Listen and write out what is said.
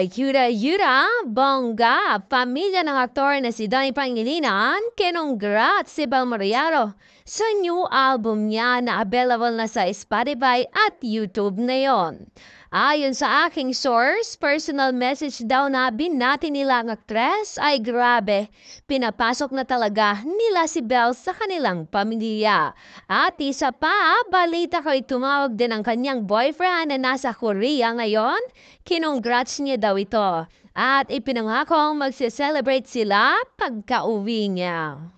Yura-yura, bongga, pamilya ng aktor na si Danny Pangilinan, kinongrats si Bel Mariano sa new album niya na available na sa Spotify at YouTube ngayon. Ayon sa aking source, personal message daw na binati nila ang aktres ay grabe. Pinapasok na talaga nila si Belle sa kanilang pamilya. At isa pa, balita ko'y tumawag din ang kanyang boyfriend na nasa Korea ngayon. Kinongrats niya daw ito. At ipinangakong magse-celebrate sila pagka-uwi niya.